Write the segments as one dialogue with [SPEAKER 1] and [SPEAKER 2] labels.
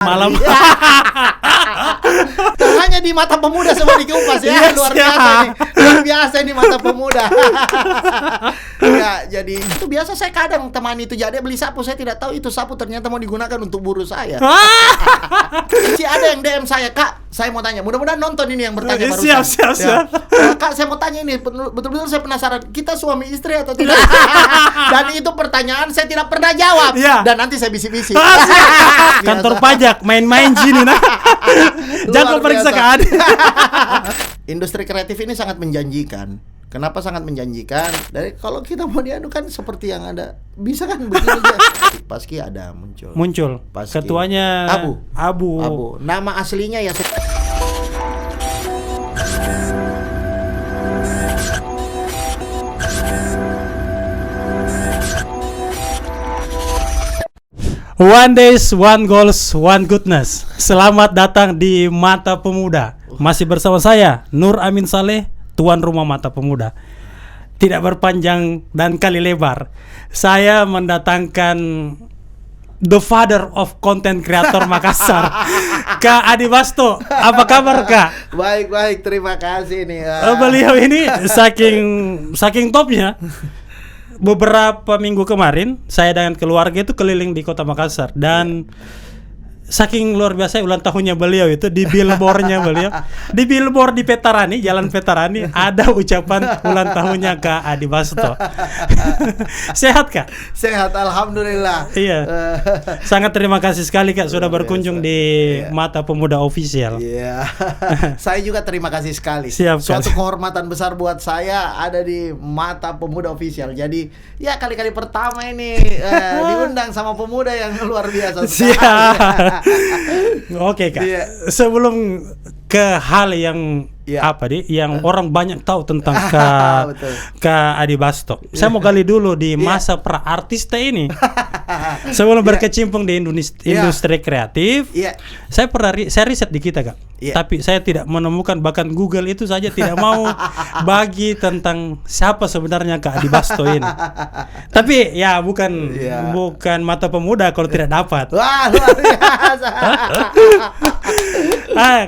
[SPEAKER 1] Malam.
[SPEAKER 2] Hanya di mata pemuda semua dikupas ya.
[SPEAKER 1] Yes,
[SPEAKER 2] Luar biasa ini. Luar biasa ini mata pemuda. Ya, jadi itu biasa saya kadang temani itu jadi beli sapu, saya tidak tahu itu sapu ternyata mau digunakan untuk buru saya. Si ada yang DM saya, "Kak, saya mau tanya." Mudah-mudahan nonton ini yang bertanya barusan.
[SPEAKER 1] Siap.
[SPEAKER 2] Kak, saya mau tanya ini, betul-betul saya penasaran. Kita suami istri atau tidak? Dan itu pertanyaan saya tidak pernah jawab.
[SPEAKER 1] Ya.
[SPEAKER 2] Dan nanti saya bisik-bisik.
[SPEAKER 1] Kantor pajak main-main sini nah. Jangan periksa ke Adi.
[SPEAKER 2] Industri kreatif ini sangat menjanjikan. Kenapa sangat menjanjikan? Dari kalau kita mau diadukan seperti yang ada, bisa kan begini aja. Paski ada muncul. Paski.
[SPEAKER 1] Ketuanya Abu.
[SPEAKER 2] Nama aslinya ya
[SPEAKER 1] One days, one goals, one goodness. Selamat datang di Mata Pemuda. Masih bersama saya Nur Amin Saleh, tuan rumah Mata Pemuda. Tidak berpanjang dan kali lebar, saya mendatangkan the father of content creator Makassar, Kak Adi Basto. Apa kabar, Kak?
[SPEAKER 2] Baik, terima kasih nih.
[SPEAKER 1] Beliau ini saking topnya. Beberapa minggu kemarin saya dengan keluarga itu keliling di kota Makassar dan saking luar biasa ulang tahunnya beliau itu di billboardnya beliau, di billboard di Petarani, Jalan Petarani ada ucapan ulang tahunnya Kak Adi Basto. Sehat, Kak?
[SPEAKER 2] Sehat, alhamdulillah.
[SPEAKER 1] Iya. Sangat terima kasih sekali, Kak, sudah berkunjung di Mata Pemuda Official.
[SPEAKER 2] Iya. Saya juga terima kasih sekali.
[SPEAKER 1] Siap,
[SPEAKER 2] suatu kehormatan besar buat saya ada di Mata Pemuda Official. Jadi ya kali-kali pertama ini diundang sama pemuda yang luar biasa sekali.
[SPEAKER 1] Siap. Oke, Kak. Sebelum ke hal yang yang orang banyak tahu tentang Kak Adi Basto, saya mau gali dulu di masa pra-artista ini. Sebelum berkecimpung di industri kreatif, saya riset di kita, Kak. Tapi saya tidak menemukan, bahkan Google itu saja tidak mau bagi tentang siapa sebenarnya Kak Adi Basto ini. Tapi ya bukan Mata Pemuda kalau tidak dapat.
[SPEAKER 2] Wah, luar biasa.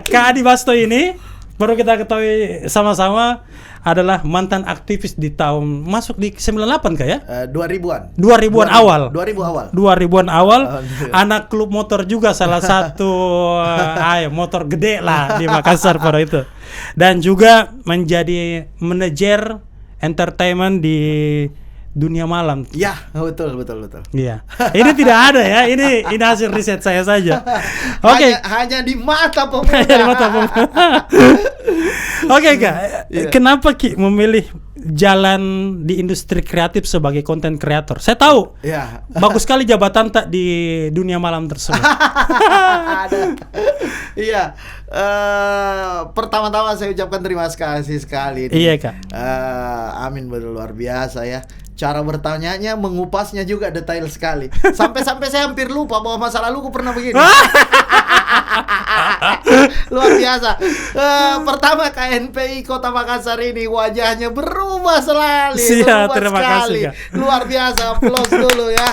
[SPEAKER 1] Kak Adi Basto ini perlu kita ketahui sama-sama adalah mantan aktivis di tahun masuk di 98 Kak ya?
[SPEAKER 2] 2000-an.
[SPEAKER 1] 2000-an awal.
[SPEAKER 2] 2000-an
[SPEAKER 1] awal. Anak klub motor juga, salah satu motor gede lah di Makassar pada itu. Dan juga menjadi manajer entertainment di dunia malam.
[SPEAKER 2] Ya, betul.
[SPEAKER 1] Iya. Ini tidak ada ya. Ini hasil riset saya saja. Oke.
[SPEAKER 2] Hanya di Mata Pemuda.
[SPEAKER 1] Oke, Kak. Kenapa Ki memilih jalan di industri kreatif sebagai content creator? Saya tahu. Bagus sekali jabatan tak di dunia malam tersebut.
[SPEAKER 2] Ada. Iya. Pertama-tama saya ucapkan terima kasih sekali.
[SPEAKER 1] Iya, Kak.
[SPEAKER 2] Amin, betul, luar biasa ya. Cara bertanyanya, mengupasnya juga detail sekali. Sampai saya hampir lupa bahwa masa laluku pernah begini. Luar biasa. Pertama KNPI Kota Makassar ini wajahnya berubah selalu.
[SPEAKER 1] Terima kasih, Kak.
[SPEAKER 2] Luar biasa. Applause dulu ya.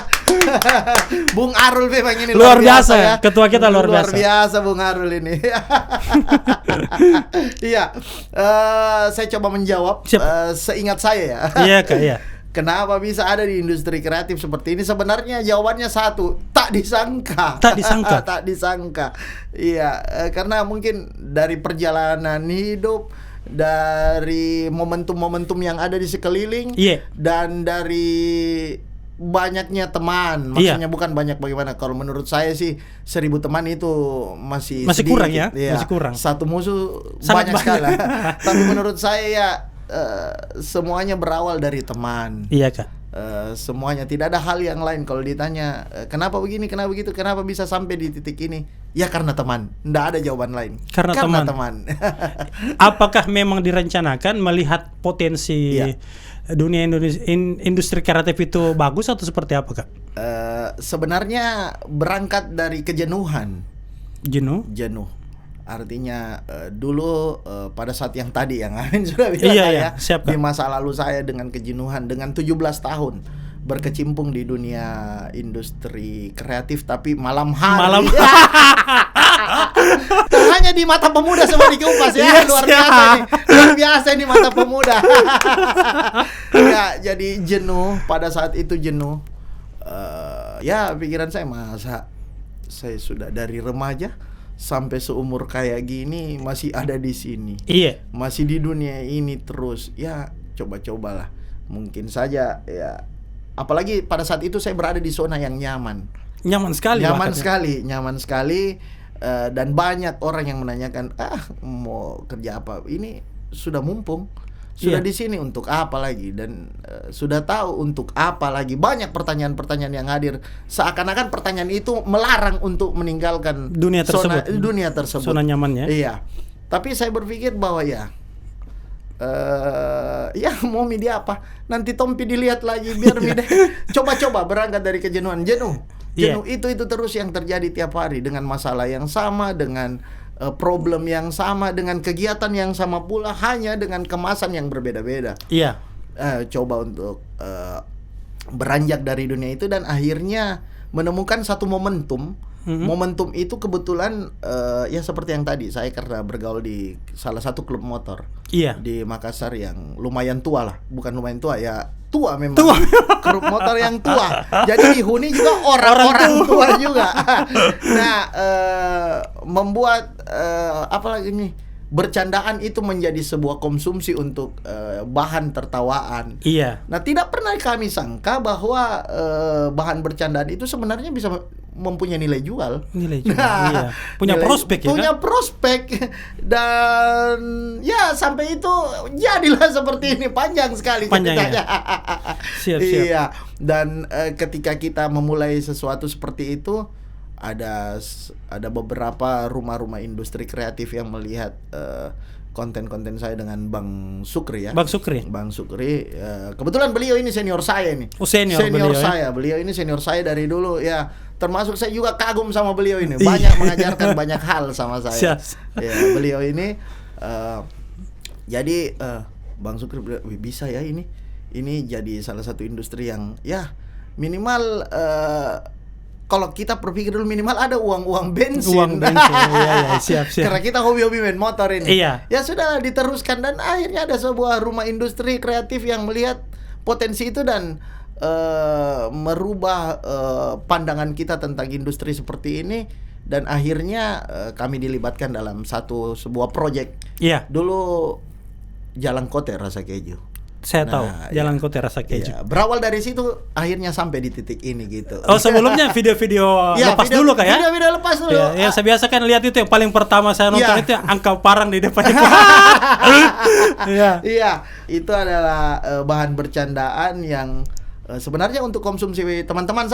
[SPEAKER 2] Bung Arul memang ini
[SPEAKER 1] luar biasa ya. Ketua kita luar biasa.
[SPEAKER 2] Luar biasa Bung Arul ini. Iya. Saya coba menjawab seingat saya ya.
[SPEAKER 1] Iya, Kak, iya.
[SPEAKER 2] Kenapa bisa ada di industri kreatif seperti ini? Sebenarnya jawabannya satu, tak disangka. Tak disangka. Iya, karena mungkin dari perjalanan hidup, dari momentum-momentum yang ada di sekeliling, dan dari banyaknya teman. Maksudnya bukan banyak bagaimana. Kalau menurut saya sih 1000 teman itu masih sedikit,
[SPEAKER 1] kurang ya? Masih kurang.
[SPEAKER 2] Satu musuh banyak sekali. Tapi menurut saya ya semuanya berawal dari teman.
[SPEAKER 1] Iya, Kak.
[SPEAKER 2] Semuanya, tidak ada hal yang lain. Kalau ditanya kenapa begini, kenapa begitu, kenapa bisa sampai di titik ini, ya karena teman. Nggak ada jawaban lain. Karena teman.
[SPEAKER 1] Apakah memang direncanakan melihat potensi dunia industri kreatif itu bagus atau seperti apa, Kak?
[SPEAKER 2] Sebenarnya berangkat dari kejenuhan.
[SPEAKER 1] Jenuh.
[SPEAKER 2] Artinya dulu pada saat yang tadi yang Amin sudah bilang siap,
[SPEAKER 1] siap,
[SPEAKER 2] di masa lalu saya dengan kejenuhan, dengan 17 tahun berkecimpung di dunia industri kreatif, tapi malam hari. Hanya di mata pemuda semua dikupas ya. Luar biasa nih. Luar biasa nih mata pemuda. Ya, jadi jenuh, pada saat itu jenuh. Ya pikiran saya, masa saya sudah dari remaja sampai seumur kayak gini masih ada di sini.
[SPEAKER 1] Iya.
[SPEAKER 2] Masih di dunia ini terus. Ya, coba-cobalah. Mungkin saja ya. Apalagi pada saat itu saya berada di zona yang nyaman.
[SPEAKER 1] Nyaman sekali.
[SPEAKER 2] Nyaman sekali. Dan banyak orang yang menanyakan, mau kerja apa? Ini sudah mumpung, sudah di sini untuk apa lagi? Dan sudah tahu untuk apa lagi? Banyak pertanyaan-pertanyaan yang hadir. Seakan-akan pertanyaan itu melarang untuk meninggalkan
[SPEAKER 1] dunia tersebut. Zona nyamannya.
[SPEAKER 2] Iya. Tapi saya berpikir bahwa ya mau media apa? Nanti Tompi dilihat lagi, biar media. Coba-coba berangkat dari kejenuhan, jenuh itu terus yang terjadi tiap hari, dengan masalah yang sama, dengan problem yang sama, dengan kegiatan yang sama pula, hanya dengan kemasan yang berbeda-beda.
[SPEAKER 1] Iya.
[SPEAKER 2] Coba untuk beranjak dari dunia itu, dan akhirnya menemukan satu momentum. Momentum itu kebetulan ya seperti yang tadi, saya karena bergaul di salah satu klub motor di Makassar yang lumayan tua lah, bukan lumayan tua ya, tua memang. Klub motor yang tua. Jadi dihuni juga orang-orang tua juga. Nah, membuat apalagi nih, bercandaan itu menjadi sebuah konsumsi untuk bahan tertawaan.
[SPEAKER 1] Iya.
[SPEAKER 2] Nah, tidak pernah kami sangka bahwa bahan bercandaan itu sebenarnya bisa mempunyai nilai jual.
[SPEAKER 1] Iya. Punya prospek ya.
[SPEAKER 2] Punya prospek. Dan ya sampai itu jadilah seperti ini, panjang sekali ceritanya.
[SPEAKER 1] Siap.
[SPEAKER 2] Iya. Dan ketika kita memulai sesuatu seperti itu, ada beberapa rumah-rumah industri kreatif yang melihat konten-konten saya dengan Bang Sukri ya.
[SPEAKER 1] Bang Sukri.
[SPEAKER 2] Kebetulan beliau ini senior saya nih.
[SPEAKER 1] Senior beliau,
[SPEAKER 2] saya. Beliau ini senior saya dari dulu ya. Termasuk saya juga kagum sama beliau ini. Banyak mengajarkan banyak hal sama saya. Ya, beliau ini jadi Bang Sukri bilang, bisa ya ini jadi salah satu industri yang ya minimal kalau kita berpikir dulu minimal ada uang bensin.
[SPEAKER 1] Iya, siap.
[SPEAKER 2] Karena kita hobi-hobi main motor ini.
[SPEAKER 1] Iya.
[SPEAKER 2] Ya sudah diteruskan, dan akhirnya ada sebuah rumah industri kreatif yang melihat potensi itu dan merubah pandangan kita tentang industri seperti ini, dan akhirnya kami dilibatkan dalam sebuah proyek.
[SPEAKER 1] Iya.
[SPEAKER 2] Dulu Jalan Kote Rasa Keju.
[SPEAKER 1] Saya tahu Jalan Kote Rasa Keju.
[SPEAKER 2] Iya. Berawal dari situ akhirnya sampai di titik ini gitu.
[SPEAKER 1] Oh, sebelumnya video-video lepas dulu kah ya?
[SPEAKER 2] Video lepas dulu.
[SPEAKER 1] Ya, yang saya biasa kan lihat itu yang paling pertama saya nonton itu angka parang di depan.
[SPEAKER 2] Iya, itu adalah bahan bercandaan yang sebenarnya untuk konsumsi teman-teman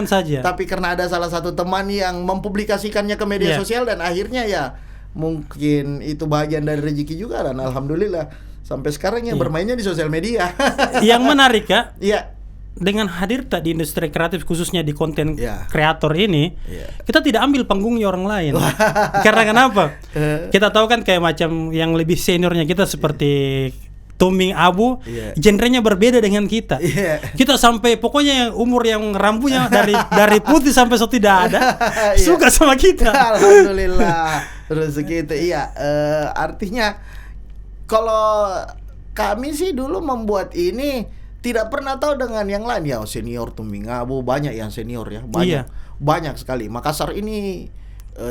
[SPEAKER 2] saja. Tapi karena ada salah satu teman yang mempublikasikannya ke media sosial, dan akhirnya ya mungkin itu bagian dari rezeki juga, dan alhamdulillah sampai sekarang ya bermainnya di sosial media.
[SPEAKER 1] Yang menarik Kak,
[SPEAKER 2] dengan
[SPEAKER 1] hadir di industri kreatif khususnya di konten kreator ini, kita tidak ambil panggungnya orang lain. Karena kenapa? Kita tahu kan kayak macam yang lebih seniornya kita seperti Toming Abu, genrenya berbeda dengan kita. Kita sampai pokoknya yang umur yang rambutnya dari putih sampai tidak ada, suka sama kita.
[SPEAKER 2] Alhamdulillah, rezeki itu. Artinya kalau kami sih dulu membuat ini tidak pernah tahu dengan yang lain ya. Senior Toming Abu banyak yang senior ya, banyak sekali. Makassar ini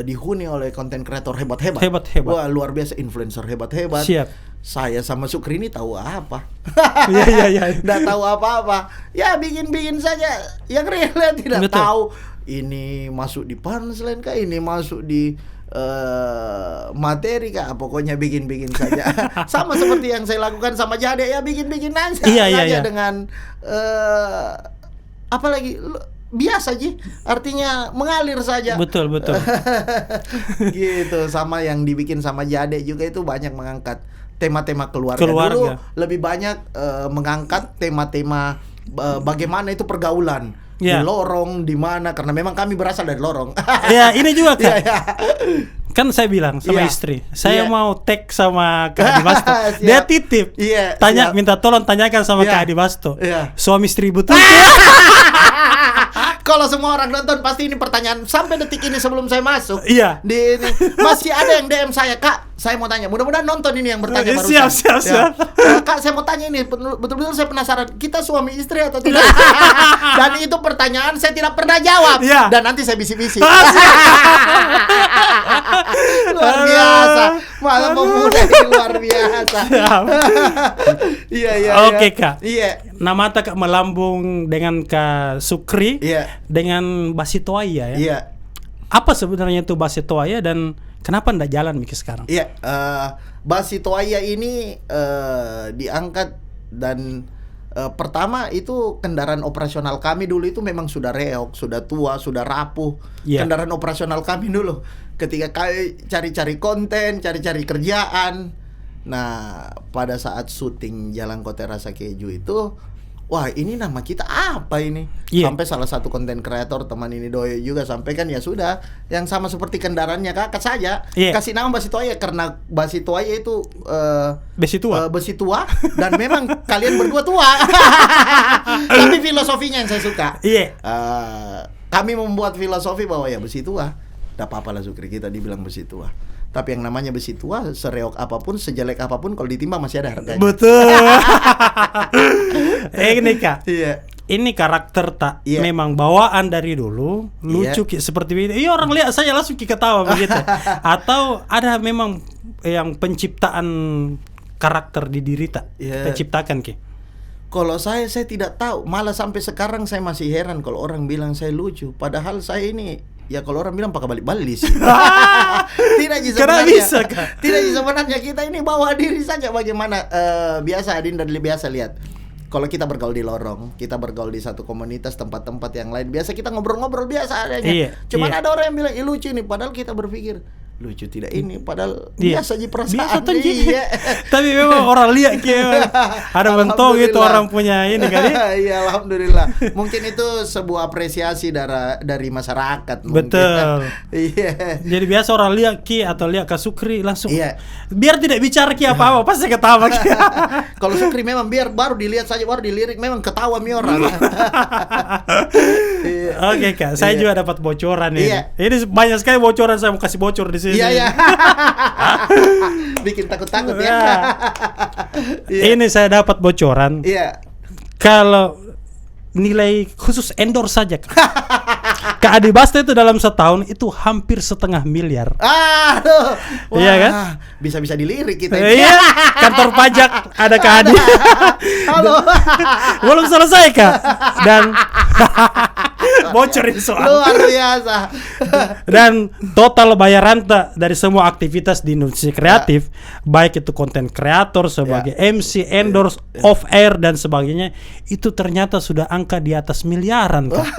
[SPEAKER 2] dihuni oleh konten kreator hebat-hebat. Wah, luar biasa, influencer hebat-hebat.
[SPEAKER 1] Siap.
[SPEAKER 2] Saya sama Sukri ini tahu apa?
[SPEAKER 1] Iya.
[SPEAKER 2] Nggak tahu apa-apa. Ya bikin saja. Yang real tidak tahu. Ini masuk di punchline kah? Ini masuk di materi kah? Pokoknya bikin saja. Sama seperti yang saya lakukan sama Jade, ya bikin aja.
[SPEAKER 1] Iya.
[SPEAKER 2] Dengan apalagi biasa aja, artinya mengalir saja.
[SPEAKER 1] Betul.
[SPEAKER 2] Gitu. Sama yang dibikin sama Jade juga itu banyak mengangkat tema-tema keluarga. Dulu lebih banyak mengangkat tema-tema bagaimana itu pergaulan. Di lorong, di mana, karena memang kami berasal dari lorong.
[SPEAKER 1] Ya, ini juga kan. kan saya bilang sama istri, saya mau tag sama Kak Adi Basto. Dia titip, minta tolong tanyakan sama Kak Adi Basto, suami istri betul.
[SPEAKER 2] Kalau semua orang nonton pasti ini pertanyaan sampai detik ini sebelum saya masuk.
[SPEAKER 1] Iya.
[SPEAKER 2] Di ini masih ada yang DM saya, Kak, saya mau tanya. Mudah-mudahan nonton ini yang bertanya barusan.
[SPEAKER 1] Siap.
[SPEAKER 2] Kak, saya mau tanya ini, betul-betul saya penasaran. Kita suami istri atau tidak? Dan itu pertanyaan saya tidak pernah jawab. Dan nanti saya bisik-bisik. Luar biasa. Malah pemuda ini luar biasa. Iya.
[SPEAKER 1] Oke, Kak. Iya. Nama Kak melambung dengan Kak Sukri, dengan Basitoaya ya.
[SPEAKER 2] Iya.
[SPEAKER 1] Apa sebenarnya itu Basitoaya dan kenapa ndak jalan Miki sekarang?
[SPEAKER 2] Iya, Basitoaya ini diangkat dan pertama itu kendaraan operasional kami dulu itu memang sudah reok, sudah tua, sudah rapuh. Kendaraan operasional kami dulu. Ketika kami cari-cari konten, cari-cari kerjaan. Nah, pada saat syuting Jalan Kote Rasa Keju itu, wah ini nama kita apa ini? Sampai salah satu konten kreator teman ini Doyo juga sampaikan, ya sudah, yang sama seperti kendaraannya Kakak saja, kasih nama Basitoaya karena Basitoaya itu besi tua dan memang kalian berdua tua. Tapi filosofinya yang saya suka. Kami membuat filosofi bahwa ya besi tua, tidak apa-apa lah Sukri, kita dibilang besi tua. Tapi yang namanya besi tua, sereok apapun, sejelek apapun, kalau ditimbang masih ada harganya.
[SPEAKER 1] Betul. Ini Kak, ini karakter memang bawaan dari dulu, lucu seperti ini. Iya, orang lihat saya langsung ketawa begitu. Atau ada memang yang penciptaan karakter di diri terciptakan Ki?
[SPEAKER 2] Kalau saya tidak tahu. Malah sampai sekarang saya masih heran kalau orang bilang saya lucu. Padahal saya ini, ya kalau orang bilang pakai balik-balik sih. Tidak sebenarnya kita ini bawa diri saja bagaimana. Biasa Adinda biasa lihat. Kalau kita bergaul di lorong, kita bergaul di satu komunitas, tempat-tempat yang lain, biasa kita ngobrol-ngobrol biasa adanya. Cuman ada orang yang bilang lucu ini, padahal kita berpikir lucu tidak ini, padahal biasa aja perasaan.
[SPEAKER 1] Tapi memang orang lihat ada bentuk itu orang punya ini kali.
[SPEAKER 2] Iya, alhamdulillah. Mungkin itu sebuah apresiasi dari masyarakat.
[SPEAKER 1] Betul. Iya. Jadi biasa orang lihat Ki atau lihat Kak Sukri langsung. Biar tidak bicara Ki apa-apa pasti ketawa Ki.
[SPEAKER 2] Kalau Sukri memang biar baru dilihat saja, baru dilirik memang ketawa mi orang.
[SPEAKER 1] Oke Kak, saya juga dapat bocoran ini. Ini banyak sekali bocoran, saya mau kasih bocor di sini.
[SPEAKER 2] Iya. Bikin takut-takut ya.
[SPEAKER 1] Ini saya dapat bocoran. Kalau nilai khusus endorse saja Kak Adi Basto itu dalam setahun itu hampir 500 miliar.
[SPEAKER 2] Aduh.
[SPEAKER 1] Iya kan?
[SPEAKER 2] Bisa-bisa dilirik kita.
[SPEAKER 1] Iya. Kantor pajak ada Kak Adi.
[SPEAKER 2] Halo.
[SPEAKER 1] Belum selesai Kak. Dan bocorin soal.
[SPEAKER 2] Luar biasa.
[SPEAKER 1] Dan total bayaran dari semua aktivitas di industri kreatif, baik itu konten kreator sebagai MC, endorse, off air dan sebagainya, itu ternyata sudah angka di atas miliaran Kak.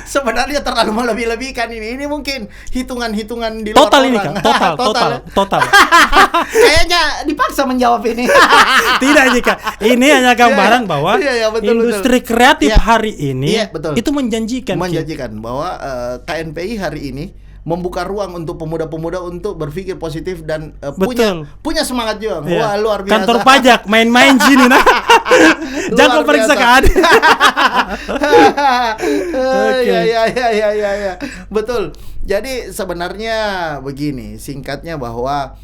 [SPEAKER 2] Sebenarnya terlalu melebih-lebihkan ini. Ini mungkin hitungan-hitungan di luar
[SPEAKER 1] total
[SPEAKER 2] orang.
[SPEAKER 1] Ini Kak, total.
[SPEAKER 2] Kayaknya dipaksa menjawab ini.
[SPEAKER 1] Tidak nih Kak. Ini hanya gambaran bahwa industri kreatif hari ini itu menjanjikan
[SPEAKER 2] bahwa KNPI hari ini membuka ruang untuk pemuda-pemuda untuk berpikir positif dan punya semangat juga. Wah, luar biasa.
[SPEAKER 1] Kantor pajak main-main sini nah. Jangan periksa ke Adi.
[SPEAKER 2] Ya. Betul. Jadi sebenarnya begini, singkatnya bahwa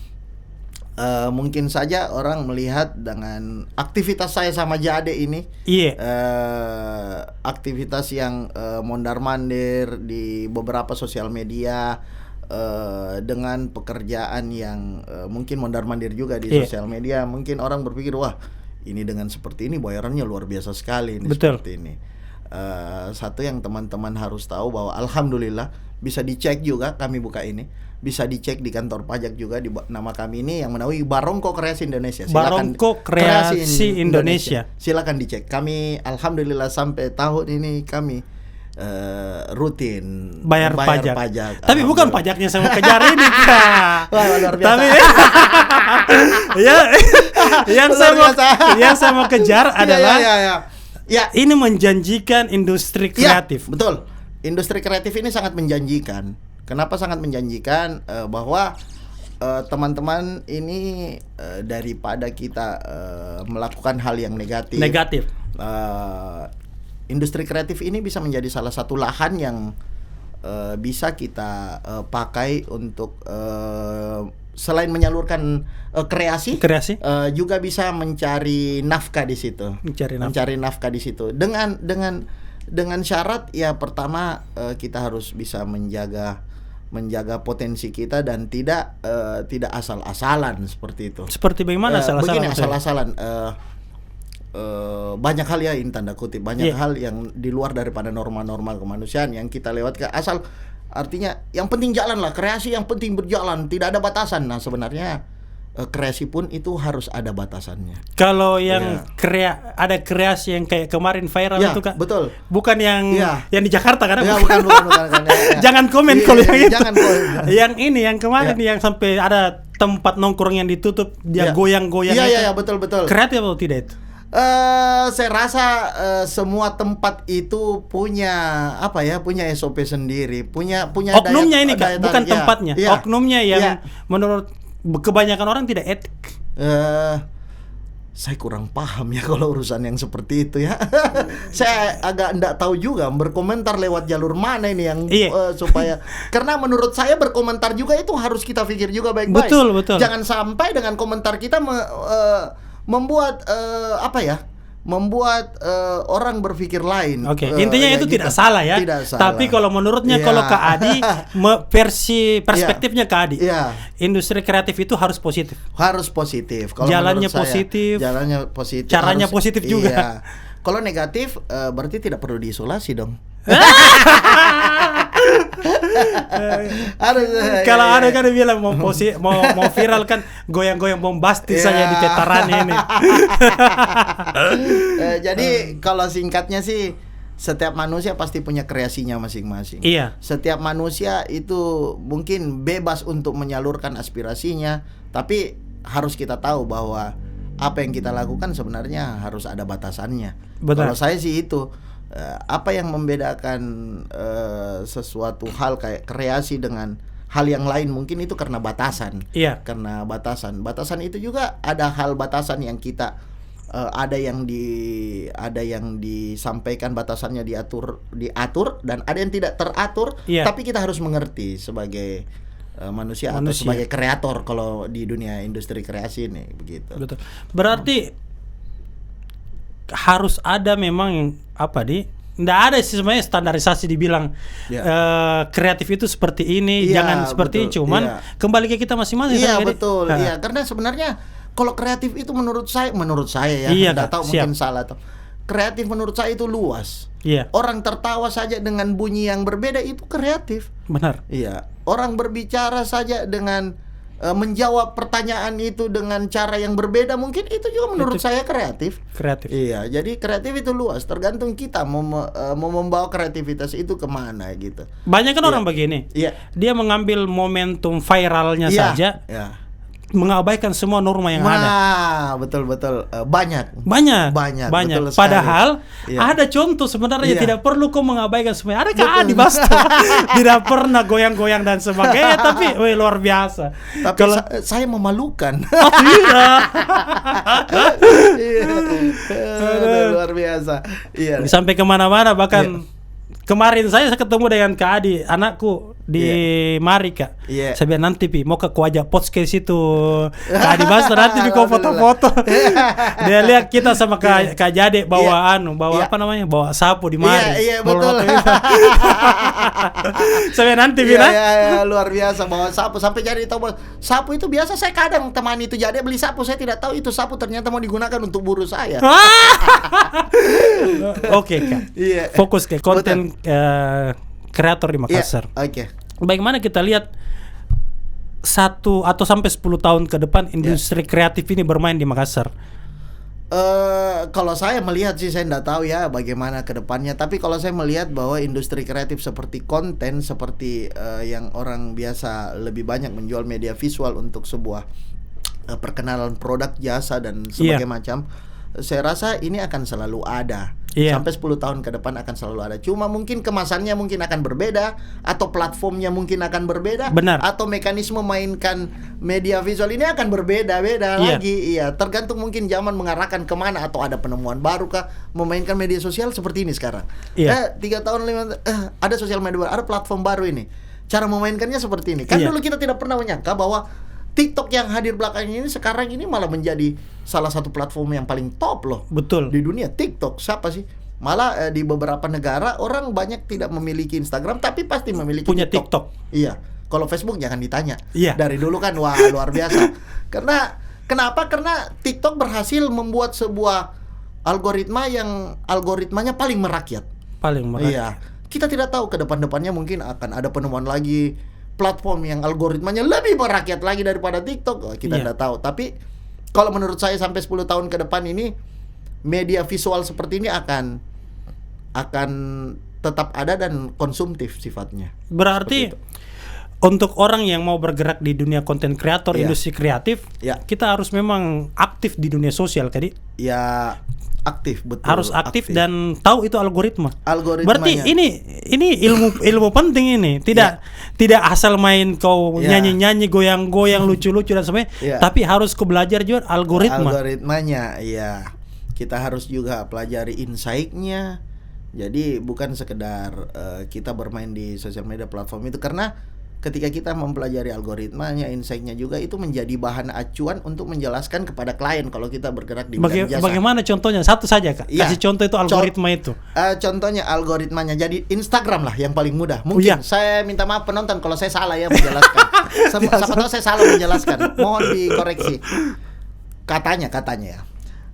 [SPEAKER 2] mungkin saja orang melihat dengan aktivitas saya sama Jade ini, aktivitas yang mondar-mandir di beberapa sosial media, dengan pekerjaan yang mungkin mondar-mandir juga di sosial media, mungkin orang berpikir wah ini dengan seperti ini bayarannya luar biasa sekali ini.
[SPEAKER 1] Betul.
[SPEAKER 2] Seperti ini. Satu yang teman-teman harus tahu bahwa alhamdulillah bisa dicek juga kami buka ini. Bisa dicek di kantor pajak juga di nama kami ini yang menaungi Barongko Kreasi Indonesia.
[SPEAKER 1] Barongko Kreasi Indonesia.
[SPEAKER 2] Silakan dicek. Kami alhamdulillah sampai tahun ini kami rutin
[SPEAKER 1] bayar pajak. Tapi bukan pajaknya saya mau kejar ini Kak.
[SPEAKER 2] Wah, luar biasa.
[SPEAKER 1] Tapi yang saya mau kejar adalah ini menjanjikan industri kreatif.
[SPEAKER 2] Betul. Industri kreatif ini sangat menjanjikan. Kenapa sangat menjanjikan? Bahwa teman-teman ini daripada kita melakukan hal yang negatif, industri kreatif ini bisa menjadi salah satu lahan yang bisa kita pakai untuk selain menyalurkan kreasi, juga bisa mencari nafkah di situ. Mencari nafkah di situ. Dengan syarat ya pertama kita harus bisa menjaga potensi kita dan tidak asal-asalan seperti itu.
[SPEAKER 1] Seperti bagaimana asal-asalan?
[SPEAKER 2] Begini asal-asalan. Banyak hal ya, in tanda kutip, banyak hal yang di luar daripada norma-norma kemanusiaan yang kita lewatkan. Asal artinya yang penting jalan lah, kreasi yang penting berjalan, tidak ada batasan. Nah sebenarnya kreasi pun itu harus ada batasannya.
[SPEAKER 1] Kalau yang ada kreasi yang kayak kemarin viral itu Kak,
[SPEAKER 2] betul.
[SPEAKER 1] Bukan yang di Jakarta kan?
[SPEAKER 2] Bukan.
[SPEAKER 1] Jangan komen kalau yang itu.
[SPEAKER 2] Jangan komen.
[SPEAKER 1] Yang ini yang kemarin yang sampai ada tempat nongkrong yang ditutup, dia goyang-goyang.
[SPEAKER 2] Iya, betul.
[SPEAKER 1] Kreatif atau tidak itu?
[SPEAKER 2] Saya rasa semua tempat itu punya SOP sendiri, punya
[SPEAKER 1] oknumnya ini Kak, bukan tempatnya. Oknumnya yang menurut kebanyakan orang tidak etik.
[SPEAKER 2] Saya kurang paham ya kalau urusan yang seperti itu ya. Saya agak enggak tahu juga berkomentar lewat jalur mana ini yang supaya, karena menurut saya berkomentar juga itu harus kita pikir juga baik-baik.
[SPEAKER 1] Betul.
[SPEAKER 2] Jangan sampai dengan komentar kita membuat orang berpikir lain.
[SPEAKER 1] Intinya itu tidak salah ya.
[SPEAKER 2] Tidak salah.
[SPEAKER 1] Tapi kalau menurutnya kalau Kak Adi versi perspektifnya Kak Adi, industri kreatif itu harus positif.
[SPEAKER 2] Harus positif. Kalau
[SPEAKER 1] jalannya positif. Caranya positif juga.
[SPEAKER 2] Iya. Kalau negatif berarti tidak perlu diisolasi dong.
[SPEAKER 1] Kalau ada kan bilang mau viral kan goyang-goyang bombastis saja di veteran ini.
[SPEAKER 2] Jadi kalau singkatnya sih, setiap manusia pasti punya kreasinya masing-masing.
[SPEAKER 1] Iya.
[SPEAKER 2] Setiap manusia itu mungkin bebas untuk menyalurkan aspirasinya, tapi harus kita tahu bahwa apa yang kita lakukan sebenarnya harus ada batasannya. Kalau saya sih itu apa yang membedakan sesuatu hal kayak kreasi dengan hal yang lain mungkin itu karena batasan. Karena batasan itu juga ada hal batasan yang kita ada yang disampaikan batasannya diatur dan ada yang tidak teratur. Tapi kita harus mengerti sebagai manusia atau sebagai kreator kalau di dunia industri kreasi ini begitu.
[SPEAKER 1] Betul. Berarti harus ada memang nggak ada sih sebenarnya standarisasi dibilang kreatif itu seperti ini, jangan seperti ini, cuman kembali ke kita masing-masing.
[SPEAKER 2] Betul. Karena sebenarnya kalau kreatif itu menurut saya ya, nggak tahu mungkin salah tuh. Kreatif menurut saya itu luas. Orang tertawa saja dengan bunyi yang berbeda itu kreatif.
[SPEAKER 1] Benar.
[SPEAKER 2] Orang berbicara saja dengan menjawab pertanyaan itu dengan cara yang berbeda mungkin itu juga menurut saya kreatif. Jadi kreatif itu luas, tergantung kita mau membawa kreativitas itu kemana gitu.
[SPEAKER 1] Banyak kan orang begini, dia mengambil momentum viralnya saja, mengabaikan semua norma yang ada.
[SPEAKER 2] Betul. Banyak.
[SPEAKER 1] Betul. Padahal ada contoh sebenarnya tidak perlu kau mengabaikan semuanya. Ada Kak Adi Basto tidak pernah goyang-goyang dan sebagainya, tapi luar biasa.
[SPEAKER 2] Tapi kalau saya memalukan. Luar biasa.
[SPEAKER 1] Sampai kemana-mana bahkan. Kemarin saya ketemu dengan Kak Adi, anakku di Mari Kak. Saya bilang nanti mau ke Kuaja podcast itu Kak Adi Basto nanti kau foto-foto. Dia lihat kita sama Kak Jade bawa bawa sapu di Mari.
[SPEAKER 2] Betul.
[SPEAKER 1] Saya nanti bilang.
[SPEAKER 2] Luar biasa bawa sapu sampai Jade tahu sapu itu biasa saya kadang temani itu Jade beli sapu, saya tidak tahu itu sapu ternyata mau digunakan untuk buru saya.
[SPEAKER 1] Oke Kak. Fokus ke konten kreator di Makassar. Bagaimana kita lihat 1 atau sampai 10 tahun ke depan industri kreatif ini bermain di Makassar?
[SPEAKER 2] Kalau saya melihat sih, saya nggak tahu ya bagaimana ke depannya. Tapi kalau saya melihat bahwa industri kreatif seperti konten, seperti yang orang biasa lebih banyak menjual media visual untuk sebuah perkenalan produk, jasa dan sebagainya macam, saya rasa ini akan selalu ada. Sampai 10 tahun ke depan akan selalu ada. Cuma mungkin kemasannya mungkin akan berbeda, atau platformnya mungkin akan berbeda.
[SPEAKER 1] Benar.
[SPEAKER 2] Atau mekanisme mainkan media visual ini akan berbeda-beda lagi. Iya, tergantung mungkin zaman mengarahkan kemana, atau ada penemuan baru kah memainkan media sosial seperti ini sekarang. 3 tahun 5 ada sosial media baru, ada platform baru ini. Cara memainkannya seperti ini. Kan dulu kita tidak pernah menyangka bahwa TikTok yang hadir belakangan ini sekarang ini malah menjadi salah satu platform yang paling top loh.
[SPEAKER 1] Betul.
[SPEAKER 2] Di dunia TikTok siapa sih? Malah di beberapa negara orang banyak tidak memiliki Instagram tapi pasti memiliki
[SPEAKER 1] punya TikTok.
[SPEAKER 2] Iya. Kalau Facebook jangan ditanya.
[SPEAKER 1] Iya.
[SPEAKER 2] Dari dulu kan wah luar biasa. Kenapa? Karena TikTok berhasil membuat sebuah algoritma yang algoritmanya paling merakyat.
[SPEAKER 1] Paling merakyat.
[SPEAKER 2] Iya. Kita tidak tahu ke depan-depannya mungkin akan ada penemuan lagi platform yang algoritmanya lebih merakyat lagi daripada TikTok. Kita tidak tahu. Tapi kalau menurut saya sampai 10 tahun ke depan ini media visual seperti ini akan tetap ada dan konsumtif sifatnya.
[SPEAKER 1] Berarti untuk orang yang mau bergerak di dunia konten kreator, industri kreatif, kita harus memang aktif di dunia sosial tadi.
[SPEAKER 2] Ya, aktif, betul.
[SPEAKER 1] Harus aktif dan tahu itu algoritma.
[SPEAKER 2] Algoritmanya.
[SPEAKER 1] Berarti ini ilmu penting ini. Tidak asal main kau nyanyi-nyanyi, goyang-goyang, lucu-lucu dan sebagainya. Tapi harus kau belajar juga algoritma.
[SPEAKER 2] Algoritmanya, iya. Kita harus juga pelajari insight-nya. Jadi bukan sekedar kita bermain di sosial media platform itu, karena ketika kita mempelajari algoritmanya, insight-nya juga itu menjadi bahan acuan untuk menjelaskan kepada klien kalau kita bergerak di bidang jasa.
[SPEAKER 1] Bagaimana contohnya? Satu saja Kak. Kasih contoh itu algoritma itu.
[SPEAKER 2] Contohnya algoritmanya. Jadi Instagram lah yang paling mudah. Mungkin saya minta maaf penonton kalau saya salah ya menjelaskan. Siapa tahu saya salah menjelaskan. Mohon dikoreksi. Katanya ya.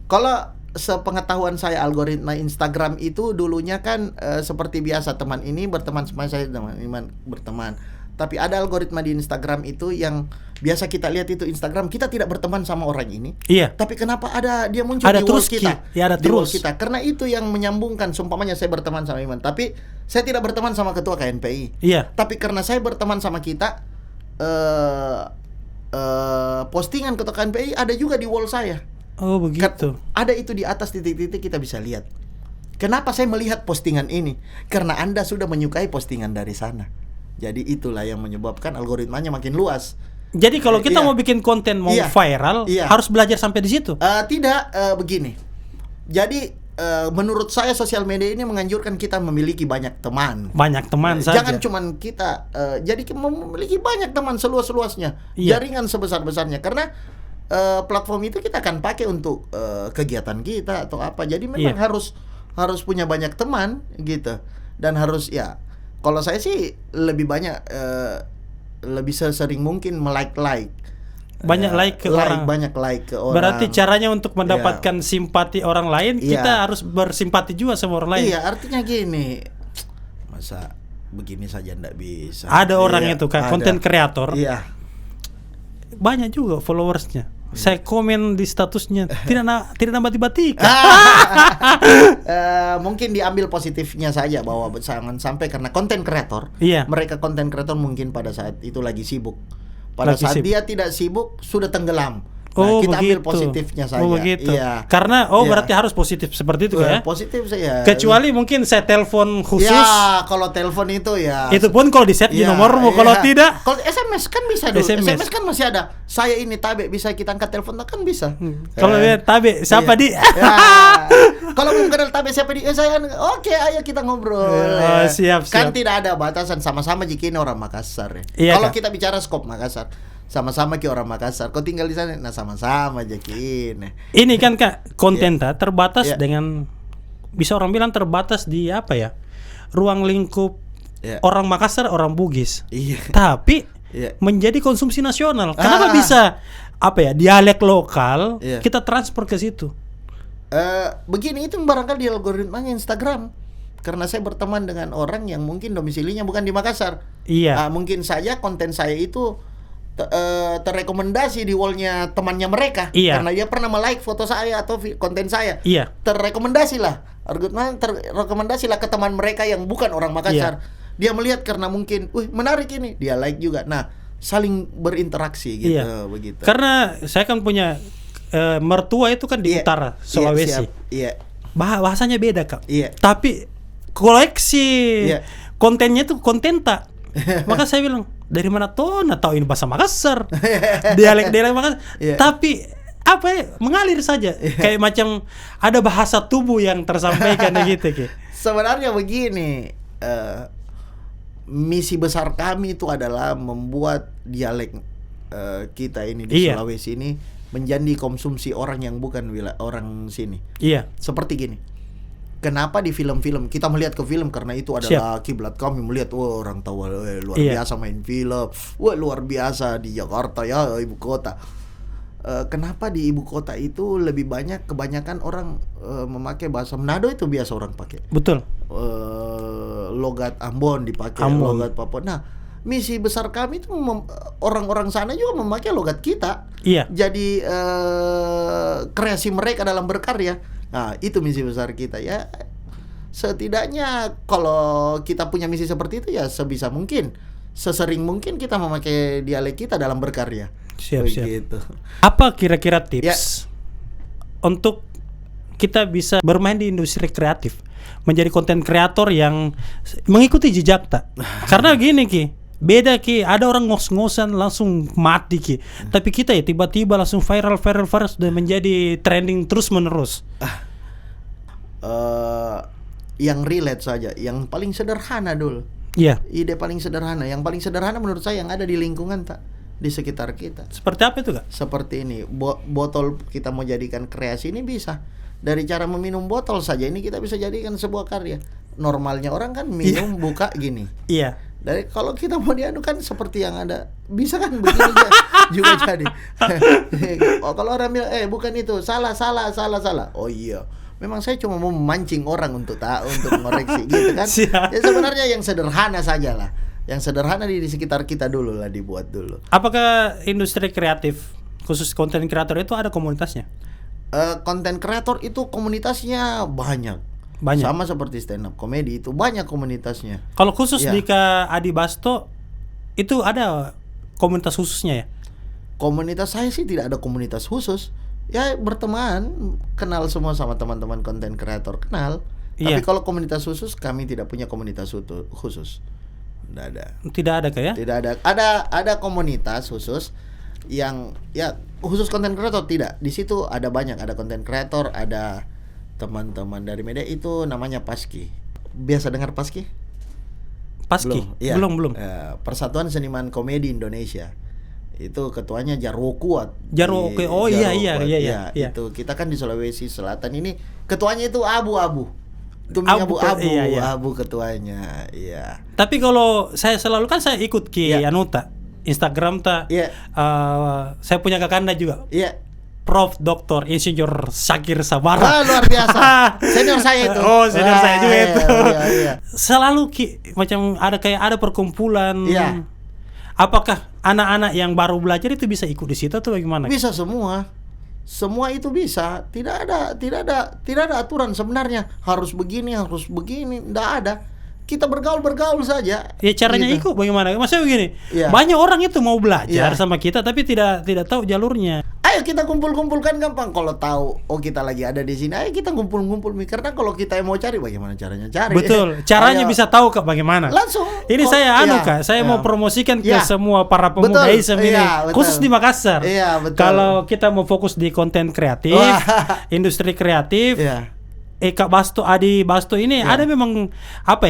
[SPEAKER 2] Kalau sepengetahuan saya algoritma Instagram itu dulunya kan seperti biasa, teman ini berteman sama saya, teman berteman. Tapi ada algoritma di Instagram itu yang biasa kita lihat itu Instagram kita tidak berteman sama orang ini.
[SPEAKER 1] Iya.
[SPEAKER 2] Tapi kenapa dia muncul di wall kita?
[SPEAKER 1] Ada
[SPEAKER 2] di wall
[SPEAKER 1] terus
[SPEAKER 2] kita. Karena itu yang menyambungkan. Sumpamanya saya berteman sama Iman, tapi saya tidak berteman sama ketua KNPI.
[SPEAKER 1] Iya.
[SPEAKER 2] Tapi karena saya berteman sama kita, postingan ketua KNPI ada juga di wall saya.
[SPEAKER 1] Oh begitu.
[SPEAKER 2] Ada itu di atas titik-titik kita bisa lihat. Kenapa saya melihat postingan ini? Karena Anda sudah menyukai postingan dari sana. Jadi itulah yang menyebabkan algoritmanya makin luas.
[SPEAKER 1] Jadi kalau kita mau bikin konten mau viral, harus belajar sampai di situ?
[SPEAKER 2] Begini. Jadi menurut saya sosial media ini menganjurkan kita memiliki banyak teman.
[SPEAKER 1] Banyak teman saja.
[SPEAKER 2] Jangan cuman kita jadi memiliki banyak teman seluas-luasnya, jaringan sebesar-besarnya. Karena platform itu kita akan pakai untuk kegiatan kita atau apa. Jadi memang harus punya banyak teman gitu. Dan harus kalau saya sih lebih banyak lebih sering mungkin like
[SPEAKER 1] banyak ke orang.
[SPEAKER 2] Banyak like ke orang.
[SPEAKER 1] Berarti caranya untuk mendapatkan simpati orang lain, kita harus bersimpati juga sama orang lain.
[SPEAKER 2] Iya, artinya gini. Masa begini saja ndak bisa.
[SPEAKER 1] Ada orang itu kan konten kreator.
[SPEAKER 2] Iya.
[SPEAKER 1] Banyak juga followersnya. Saya komen di statusnya tidak nambah tiba-tiba.
[SPEAKER 2] Mungkin diambil positifnya saja bahwa jangan sampai karena konten kreator. Mereka konten kreator mungkin pada saat itu lagi sibuk. Pada saat dia tidak sibuk sudah tenggelam. Nah, kita ambil positifnya saja.
[SPEAKER 1] Begitu. Karena berarti harus positif seperti itu ya.
[SPEAKER 2] Positif saya.
[SPEAKER 1] Kecuali mungkin saya telepon khusus.
[SPEAKER 2] Ya, kalau telepon itu
[SPEAKER 1] itu pun kalau di set di nomormu, kalau tidak.
[SPEAKER 2] Kalau SMS kan bisa dulu. SMS kan masih ada. Saya ini Tabe, bisa kita angkat telepon kan bisa.
[SPEAKER 1] Kalau Tabe siapa di?
[SPEAKER 2] Kalau belum kenal Tabe siapa di? Saya oke, ayo kita ngobrol.
[SPEAKER 1] Siap.
[SPEAKER 2] Kan tidak ada batasan, sama-sama jika ini orang Makassar ya. Kalau kita bicara skop Makassar, sama-sama ki orang Makassar. Kau tinggal di sana, sama-sama aja kini. Ini
[SPEAKER 1] kan Kak, konten terbatas dengan bisa orang bilang terbatas di apa ya? Ruang lingkup orang Makassar, orang Bugis. Tapi menjadi konsumsi nasional. Kenapa bisa dialek lokal kita transfer ke situ?
[SPEAKER 2] Begini, itu barangkali di algoritmanya Instagram. Karena saya berteman dengan orang yang mungkin domisilinya bukan di Makassar. Mungkin saja konten saya itu terrekomendasi di wallnya temannya mereka, karena dia pernah like foto saya atau konten saya. Terrekomendasilah ke teman mereka yang bukan orang Makassar. Dia melihat karena mungkin, menarik ini, dia like juga. Nah, saling berinteraksi gitu, begitu.
[SPEAKER 1] Karena saya kan punya mertua itu kan di utara Sulawesi. bahasanya beda Kak.
[SPEAKER 2] Iya.
[SPEAKER 1] Tapi koleksi kontennya tuh konten tak. Maka saya bilang, dari mana tuh? Nah, tahu ini bahasa Makassar. Dialek Makassar. Tapi apa ya, mengalir saja. Kayak macam ada bahasa tubuh yang tersampaikan gitu Ki.
[SPEAKER 2] Sebenarnya begini, misi besar kami itu adalah membuat dialek kita ini di Sulawesi ini menjadi konsumsi orang yang bukan orang sini.
[SPEAKER 1] Iya.
[SPEAKER 2] Seperti gini. Kenapa di film-film kita melihat ke film karena itu adalah kiblat kami melihat orang tahu luar biasa main film, luar biasa di Jakarta ya ibu kota. Kenapa di ibu kota itu lebih banyak kebanyakan orang memakai bahasa Manado itu biasa orang pakai.
[SPEAKER 1] Betul.
[SPEAKER 2] Logat Ambon dipakai, logat Papua. Nah, misi besar kami itu orang-orang sana juga memakai logat kita.
[SPEAKER 1] Iya.
[SPEAKER 2] Jadi kreasi mereka dalam berkarya. Nah, itu misi besar kita ya. Setidaknya kalau kita punya misi seperti itu ya sebisa mungkin, sesering mungkin kita memakai dialek kita dalam berkarya.
[SPEAKER 1] Siap. Apa kira-kira tips untuk kita bisa bermain di industri kreatif, menjadi konten kreator yang mengikuti jejak tak? Karena gini Ki, beda Ki, ada orang ngos-ngosan langsung mati Ki. Tapi kita ya tiba-tiba langsung viral dan menjadi trending terus menerus.
[SPEAKER 2] Yang relate saja, yang paling sederhana dulu.
[SPEAKER 1] Iya.
[SPEAKER 2] Ide paling sederhana, yang paling sederhana menurut saya yang ada di lingkungan tak, di sekitar kita.
[SPEAKER 1] Seperti apa itu Kak?
[SPEAKER 2] Seperti ini, botol kita mau jadikan kreasi ini bisa. Dari cara meminum botol saja ini kita bisa jadikan sebuah karya. Normalnya orang kan minum buka gini.
[SPEAKER 1] Iya.
[SPEAKER 2] Dari kalau kita mau diadukan seperti yang ada, bisa kan begini juga jadi. Kalau orang bilang bukan itu, salah. Oh iya. Memang saya cuma mau memancing orang untuk mengoreksi gitu kan. Ya sebenarnya yang sederhana saja lah. Yang sederhana di sekitar kita dulu lah dibuat dulu.
[SPEAKER 1] Apakah industri kreatif khusus konten kreator itu ada komunitasnya?
[SPEAKER 2] Konten kreator itu komunitasnya banyak. Sama seperti stand up komedi itu banyak komunitasnya.
[SPEAKER 1] Kalau khusus di Kak Adi Basto itu ada komunitas khususnya ya?
[SPEAKER 2] Komunitas saya sih tidak ada komunitas khusus. Ya berteman, kenal semua sama teman-teman konten kreator, kenal. Tapi kalau komunitas khusus kami tidak punya komunitas khusus.
[SPEAKER 1] Tidak ada Kak ya?
[SPEAKER 2] Tidak ada. Ada komunitas khusus yang ya khusus konten kreator tidak. Di situ ada banyak, ada konten kreator, ada teman-teman dari media itu namanya Paski. Biasa dengar Paski?
[SPEAKER 1] Paski? Belum.
[SPEAKER 2] Persatuan Seniman Komedi Indonesia. Itu ketuanya Jarwo Kuat.
[SPEAKER 1] Iya.
[SPEAKER 2] Itu kita kan di Sulawesi Selatan ini ketuanya itu abu-abu. Abu ketuanya. Iya.
[SPEAKER 1] Tapi kalau saya selalu kan saya ikut Anuta Instagram tak. Saya punya kakanda juga.
[SPEAKER 2] Iya.
[SPEAKER 1] Prof. Dr. Insinyur Syakir Sabara.
[SPEAKER 2] Luar biasa. Senior saya itu.
[SPEAKER 1] Senior saya juga itu.
[SPEAKER 2] Iya.
[SPEAKER 1] Selalu macam ada perkumpulan.
[SPEAKER 2] Iya.
[SPEAKER 1] Apakah anak-anak yang baru belajar itu bisa ikut di situ atau bagaimana?
[SPEAKER 2] Bisa semua. Semua itu bisa. Tidak ada aturan sebenarnya. Harus begini, tidak ada. Kita bergaul saja.
[SPEAKER 1] Ya caranya ikut bagaimana? Maksudnya begini. Banyak orang itu mau belajar sama kita tapi tidak tahu jalurnya.
[SPEAKER 2] Ayo kita kumpul-kumpulkan gampang. Kalau tahu kita lagi ada di sini, ayo kita kumpul-kumpul. Karena kalau kita mau cari, bagaimana caranya cari?
[SPEAKER 1] Betul. Caranya bisa tahu Kak bagaimana.
[SPEAKER 2] Langsung.
[SPEAKER 1] Ini Kak, saya mau promosikan ke semua para pemuda ISM ini, khusus di Makassar.
[SPEAKER 2] Iya, betul.
[SPEAKER 1] Kalau kita mau fokus di konten kreatif, industri kreatif, Kak Adi Basto ini ada memang